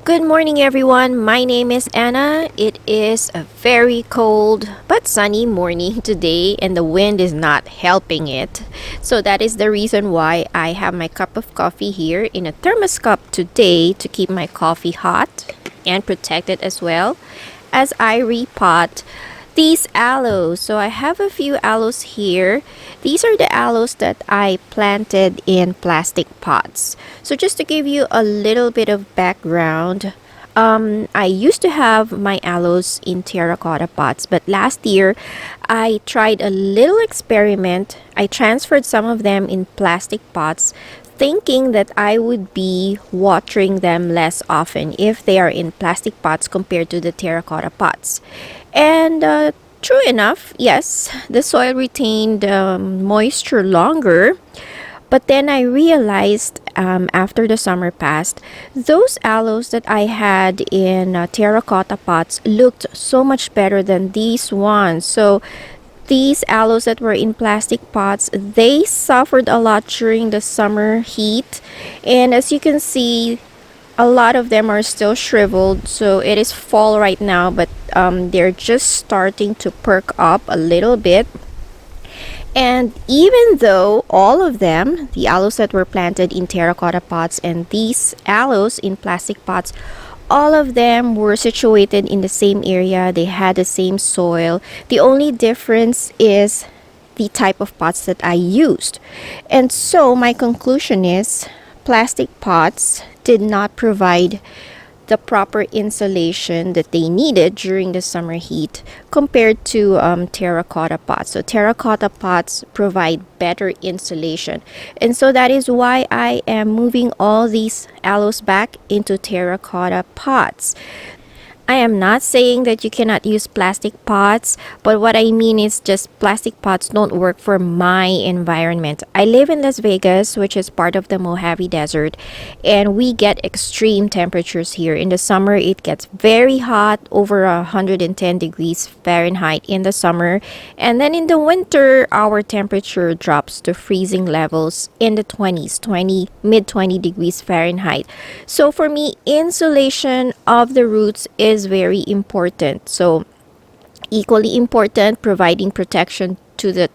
Good morning, everyone. My name is Anna. It is a very cold but sunny morning today, and the wind is not helping it. So, that is the reason why I have my cup of coffee here in a thermos cup today to keep my coffee hot and protected as well as I repot these aloes. So I have a few aloes here. These are the aloes that I planted in plastic pots. So just to give you a little bit of background, I used to have my aloes in terracotta pots, but last year I tried a little experiment. I transferred some of them in plastic pots, thinking that I would be watering them less often if they are in plastic pots compared to the terracotta pots. And true enough, yes, the soil retained moisture longer. But then I realized after the summer passed, those aloes that I had in terracotta pots looked so much better than these ones. So these aloes that were in plastic pots, they suffered a lot during the summer heat. And as you can see, a lot of them are still shriveled, so it is fall right now, but they're just starting to perk up a little bit. And even though all of them, the aloes that were planted in terracotta pots and these aloes in plastic pots, all of them were situated in the same area, they had the same soil. The only difference is the type of pots that I used. And so my conclusion is plastic pots did not provide the proper insulation that they needed during the summer heat compared to terracotta pots. So terracotta pots provide better insulation. And so that is why I am moving all these aloes back into terracotta pots. I am not saying that you cannot use plastic pots, but what I mean is just plastic pots don't work for my environment. I live in Las Vegas, which is part of the Mojave Desert, and we get extreme temperatures here. In the summer, it gets very hot, over 110 degrees Fahrenheit in the summer, and then in the winter, our temperature drops to freezing levels in the 20s, mid 20 degrees Fahrenheit. So for me, insulation of the roots is very important. So equally important, providing protection to the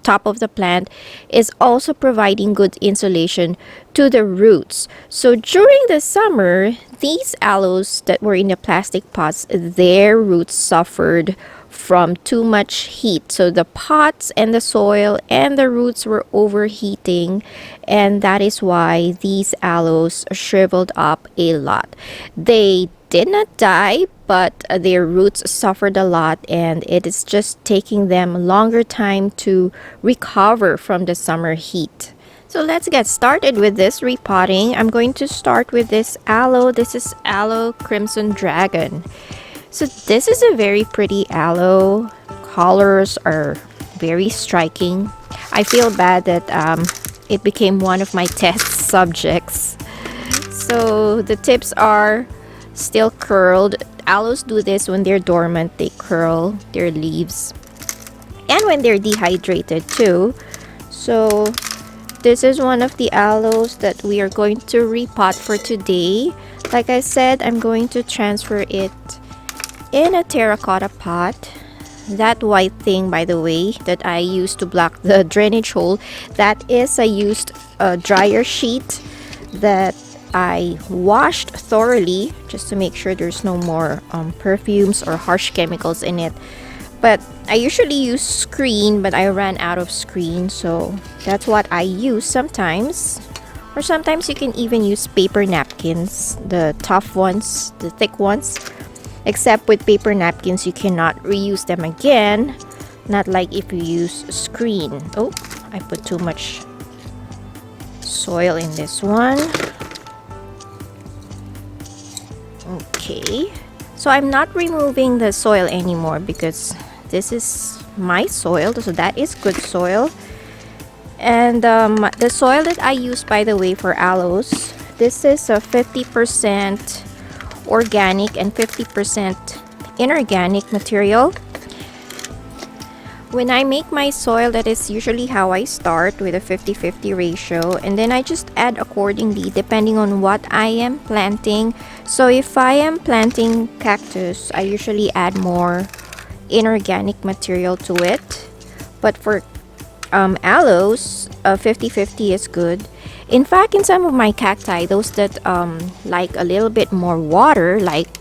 top of the plant is also providing good insulation to the roots. So during the summer, these aloes that were in the plastic pots, their roots suffered from too much heat. So the pots and the soil and the roots were overheating, and that is why these aloes shriveled up a lot. They did not die, but their roots suffered a lot, and it is just taking them longer time to recover from the summer heat. So let's get started with this repotting. I'm going to start with this aloe. This is Aloe Crimson Dragon. So this is a very pretty aloe. Colors are very striking. I feel bad that it became one of my test subjects. So the tips are still curled. Aloes do this when they're dormant, they curl their leaves, and when they're dehydrated too. So this is one of the aloes that we are going to repot for today. Like I said, I'm going to transfer it in a terracotta pot. That white thing, by the way, that I used to block the drainage hole, that is a used dryer sheet that I washed thoroughly just to make sure there's no more perfumes or harsh chemicals in it. But I usually use screen, but I ran out of screen, so that's what I use sometimes. Or sometimes you can even use paper napkins, the tough ones, the thick ones. Except with paper napkins, you cannot reuse them again. Not like if you use screen. Oh, I put too much soil in this one. Okay, so I'm not removing the soil anymore because this is my soil, so that is good soil. And the soil that I use, by the way, for aloes, this is a 50% organic and 50% inorganic material. When I make my soil, that is usually how I start, with a 50-50 ratio, and then I just add accordingly depending on what I am planting. So if I am planting cactus, I usually add more inorganic material to it. But for aloes, 50-50 is good. In fact, in some of my cacti, those that like a little bit more water, like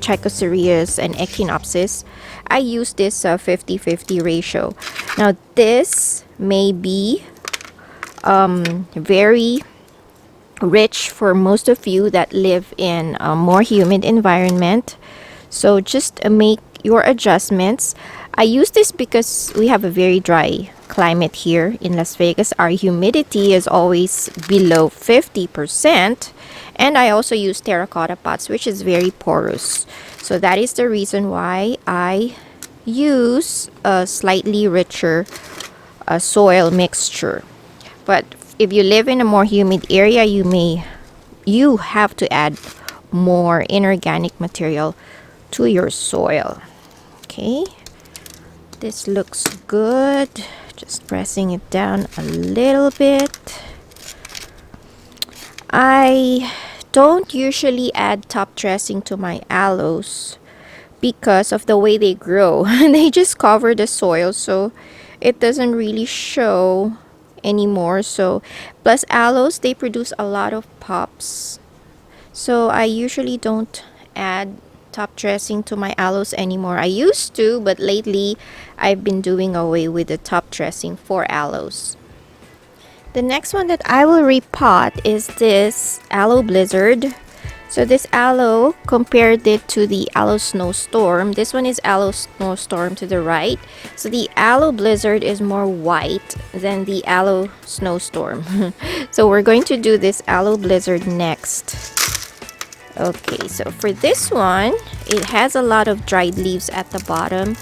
Trichocereus and Echinopsis, I use this 50-50 ratio. Now this may be very rich for most of you that live in a more humid environment, so just make your adjustments. I use this because we have a very dry climate here in Las Vegas. Our humidity is always below 50%, and I also use terracotta pots, which is very porous. So that is the reason why I use a slightly richer soil mixture. But if you live in a more humid area, you have to add more inorganic material to your soil. Okay, this looks good. Just pressing it down a little bit. I don't usually add top dressing to my aloes because of the way they grow. They just cover the soil, so it doesn't really show anymore. So plus aloes, they produce a lot of pops, so I usually don't add top dressing to my aloes anymore. I used to, but lately I've been doing away with the top dressing for aloes. The next one that I will repot is this Aloe Blizzard. So this aloe, compared it to the Aloe Snowstorm. This one is Aloe Snowstorm to the right. So the Aloe Blizzard is more white than the Aloe Snowstorm. So we're going to do this Aloe Blizzard next. Okay, so for this one, it has a lot of dried leaves at the bottom.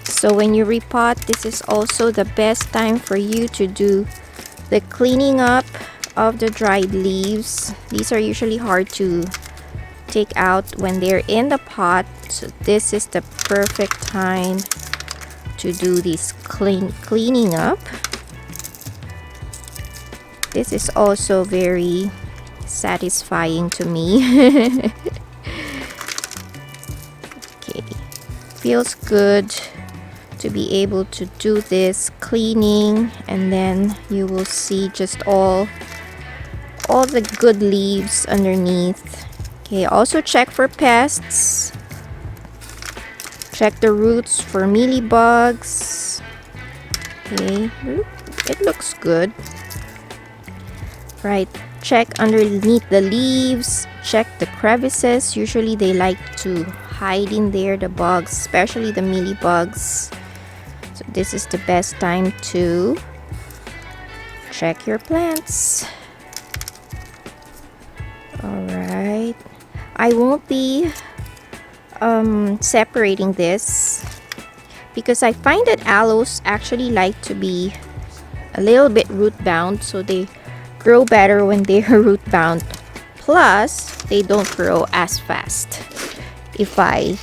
So when you repot, this is also the best time for you to do the cleaning up of the dried leaves. These are usually hard to take out when they're in the pot, so this is the perfect time to do this cleaning up. This is also very satisfying to me. Okay, feels good to be able to do this cleaning, and then you will see just all the good leaves underneath. Okay, also check for pests. Check the roots for mealybugs. Okay, it looks good. Right, check underneath the leaves. Check the crevices. Usually they like to hide in there, the bugs, especially the mealybugs. So this is the best time to check your plants. Alright, I won't be separating this because I find that aloes actually like to be a little bit root bound, so they grow better when they are root bound. Plus, they don't grow as fast. If I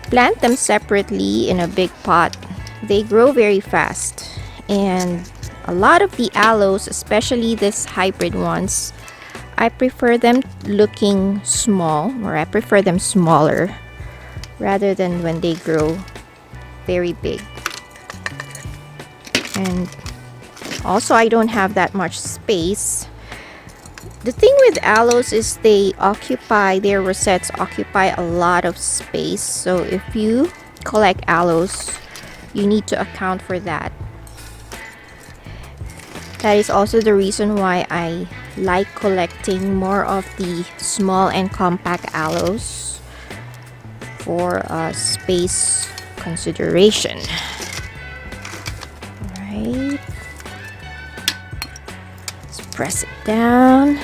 plant them separately in a big pot, they grow very fast. And a lot of the aloes, especially these hybrid ones, I prefer them looking small, or I prefer them smaller rather than when they grow very big. And also, I don't have that much space. The thing with aloes is their rosettes occupy a lot of space. So if you collect aloes, you need to account for that. That is also the reason why I like collecting more of the small and compact aloes for space consideration. Alright. Let's press it down.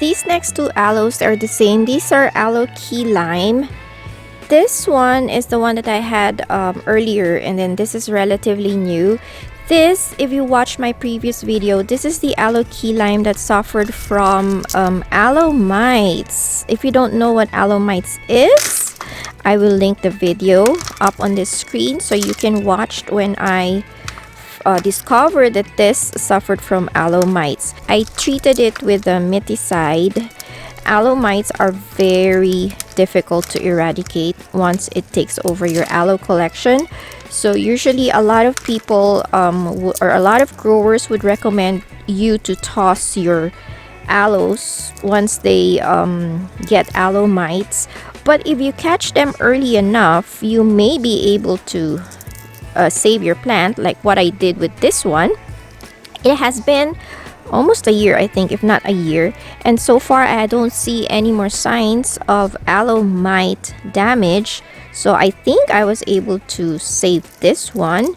These next two aloes are the same. These are Aloe Key Lime. This one is the one that I had earlier, and then this is relatively new. This, if you watched my previous video, this is the Aloe Key Lime that suffered from aloe mites. If you don't know what aloe mites is, I will link the video up on this screen so you can watch when I discovered that this suffered from aloe mites. I treated it with a miticide. Aloe mites are very difficult to eradicate once it takes over your aloe collection. So usually a lot of people or a lot of growers would recommend you to toss your aloes once they get aloe mites. But if you catch them early enough, you may be able to save your plant, like what I did with this one. It has been almost a year, I think, if not a year, and so far I don't see any more signs of aloe mite damage. So I think I was able to save this one.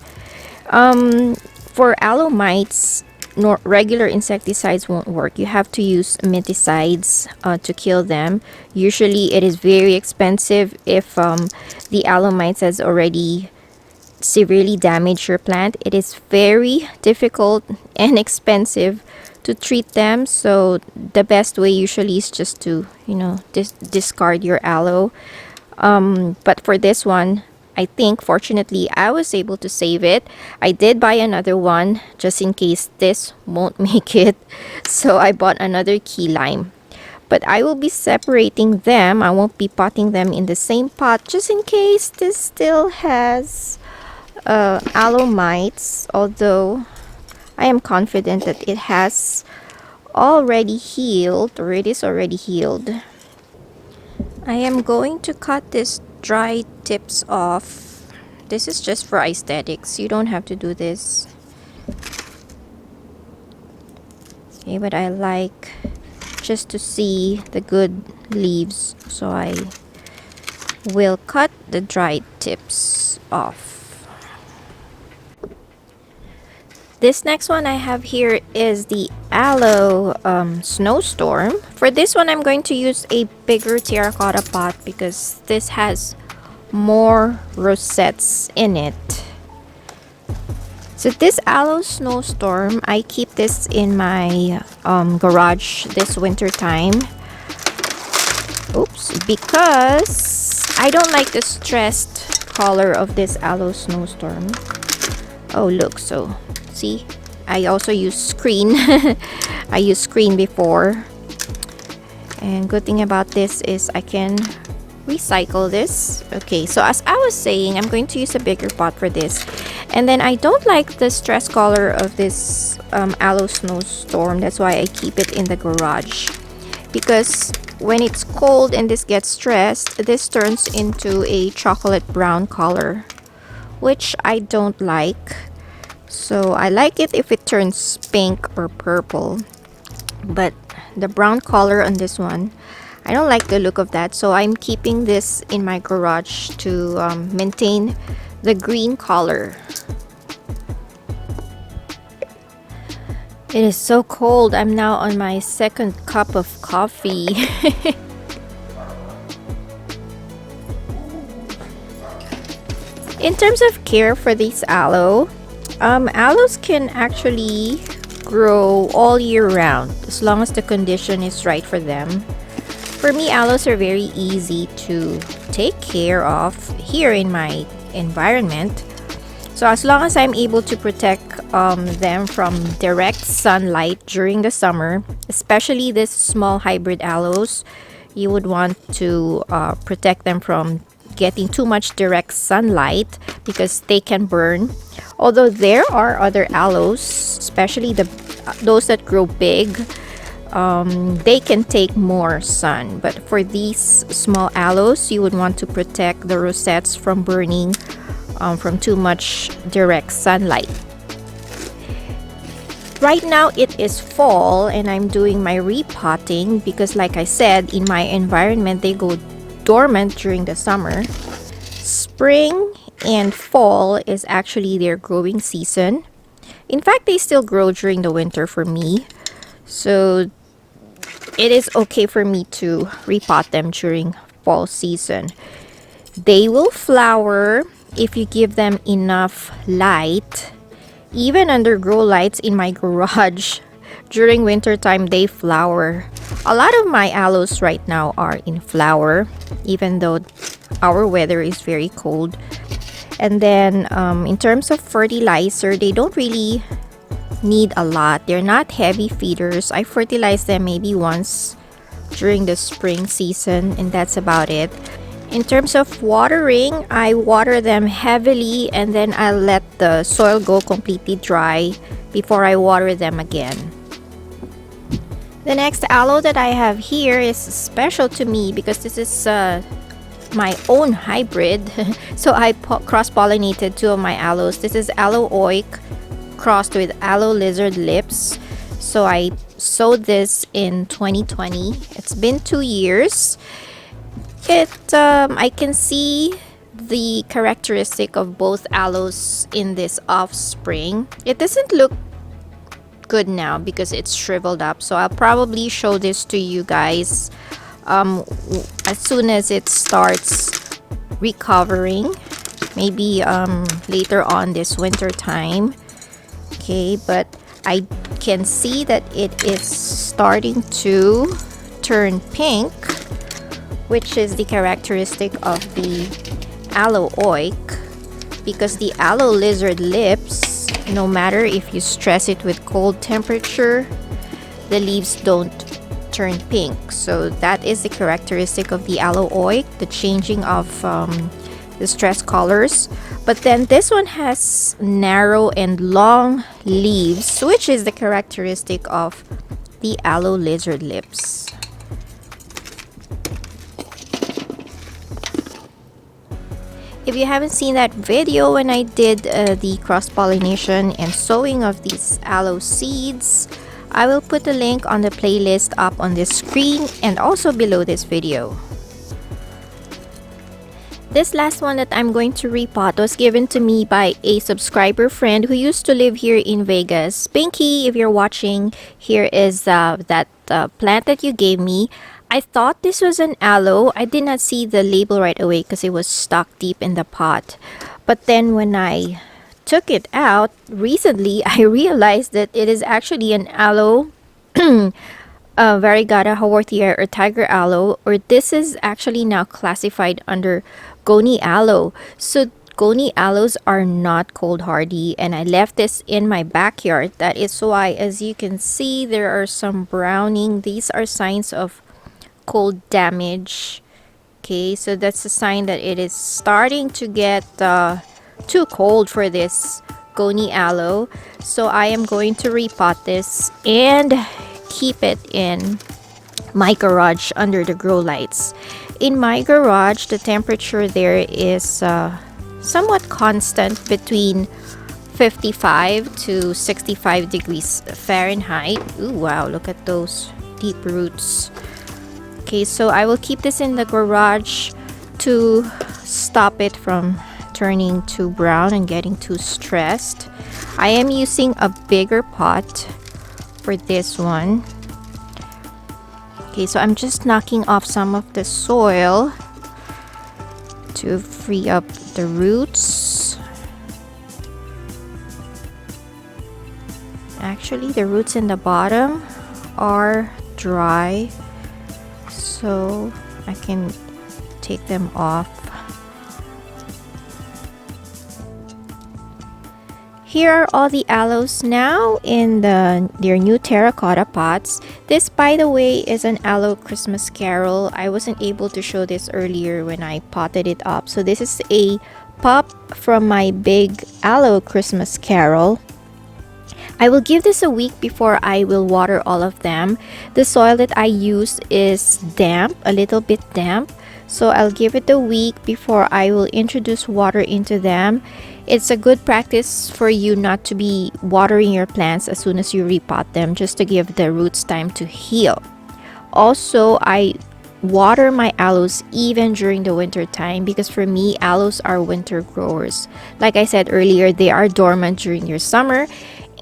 For aloe mites, regular insecticides won't work. You have to use miticides to kill them. Usually it is very expensive if the aloe mites has already severely damaged your plant. It is very difficult and expensive to treat them, so the best way usually is just to, you know, discard your aloe. But for this one, I think fortunately I was able to save it. I did buy another one just in case this won't make it, so I bought another key lime. But I will be separating them. I won't be potting them in the same pot just in case this still has aloe mites, although I am confident that it has already healed, or it is already healed. I am going to cut this dry tips off. This is just for aesthetics. You don't have to do this. Okay, but I like just to see the good leaves, so I will cut the dried tips off. This next one I have here is the Aloe Snowstorm. For this one, I'm going to use a bigger terracotta pot because this has more rosettes in it. So this Aloe Snowstorm, I keep this in my garage this winter time. Oops, because I don't like the stressed color of this Aloe Snowstorm. Oh, look, so see, I also use screen. I used screen before, and good thing about this is I can recycle this. Okay, so as I was saying, I'm going to use a bigger pot for this. And then I don't like the stress color of this Aloe Snowstorm. That's why I keep it in the garage, because when it's cold and this gets stressed, this turns into a chocolate brown color, which I don't like. So I like it if it turns pink or purple, but the brown color on this one, I don't like the look of that. So I'm keeping this in my garage to maintain the green color. It is so cold. I'm now on my second cup of coffee. In terms of care for this aloe, aloes can actually grow all year round as long as the condition is right for them. For me, aloes are very easy to take care of here in my environment. So as long as I'm able to protect them from direct sunlight during the summer, especially this small hybrid aloes, you would want to protect them from getting too much direct sunlight because they can burn. Although there are other aloes, especially those that grow big, they can take more sun. But for these small aloes, you would want to protect the rosettes from burning from too much direct sunlight. Right now it is fall and I'm doing my repotting because, like I said, in my environment they go dormant during the summer. Spring and fall is actually their growing season. In fact, they still grow during the winter for me, so it is okay for me to repot them during fall season. They will flower if you give them enough light even under grow lights in my garage. During winter time, they flower. A lot of my aloes right now are in flower, even though our weather is very cold. And then in terms of fertilizer, they don't really need a lot. They're not heavy feeders. I fertilize them maybe once during the spring season, and that's about it. In terms of watering, I water them heavily and then I let the soil go completely dry before I water them again. The next aloe that I have here is special to me because this is my own hybrid. So I cross-pollinated two of my aloes. This is Aloe Oik crossed with Aloe Lizard Lips. So I sowed this in 2020. It's been 2 years. I can see the characteristic of both aloes in this offspring. It doesn't look good now because it's shriveled up, so I'll probably show this to you guys as soon as it starts recovering, maybe later on this winter time. Okay, but I can see that it is starting to turn pink, which is the characteristic of the Aloe Oik, because the Aloe Lizard Lips, no matter if you stress it with cold temperature, the leaves don't turn pink. So that is the characteristic of the Aloe Oik, the changing of the stress colors. But then this one has narrow and long leaves, which is the characteristic of the Aloe Lizard Lips. If you haven't seen that video when I did the cross-pollination and sowing of these aloe seeds, I will put the link on the playlist up on this screen and also below this video. This last one that I'm going to repot was given to me by a subscriber friend who used to live here in Vegas. Pinky, if you're watching, here is that plant that you gave me. I thought this was an aloe. I did not see the label right away because it was stuck deep in the pot. But then when I took it out recently, I realized that it is actually an aloe Variegata haworthia or tiger aloe, or this is actually now classified under Goni Aloe. So Goni aloes are not cold hardy, and I left this in my backyard. That is why, as you can see, there are some browning. These are signs of cold damage. Okay, so that's a sign that it is starting to get too cold for this Goni Aloe. So I am going to repot this and keep it in my garage under the grow lights. In my garage, the temperature there is somewhat constant between 55 to 65 degrees Fahrenheit. Ooh, wow, look at those deep roots. Okay, so I will keep this in the garage to stop it from turning too brown and getting too stressed. I am using a bigger pot for this one. Okay, so I'm just knocking off some of the soil to free up the roots. Actually, the roots in the bottom are dry, so I can take them off. Here are all the aloes now in their new terracotta pots. This, by the way, is an aloe Christmas carol. I wasn't able to show this earlier when I potted it up. So this is a pop from my big aloe Christmas carol. I will give this a week before I will water all of them. The soil that I use is damp, a little bit damp. So I'll give it a week before I will introduce water into them. It's a good practice for you not to be watering your plants as soon as you repot them, just to give the roots time to heal. Also, I water my aloes even during the winter time because for me, aloes are winter growers. Like I said earlier, they are dormant during your summer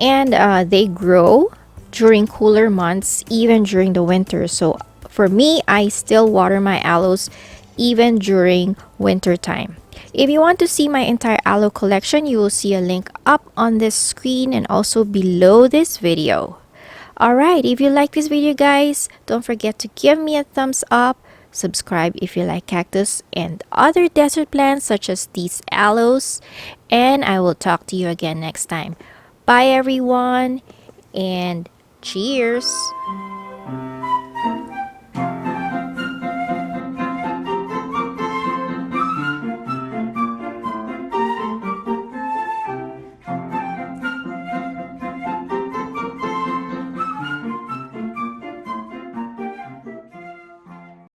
and they grow during cooler months, even during the winter. So for me, I still water my aloes even during winter time. If you want to see my entire aloe collection, you will see a link up on this screen and also below this video. Alright, if you like this video guys, don't forget to give me a thumbs up, subscribe if you like cactus and other desert plants such as these aloes, and I will talk to you again next time. Bye everyone, and cheers!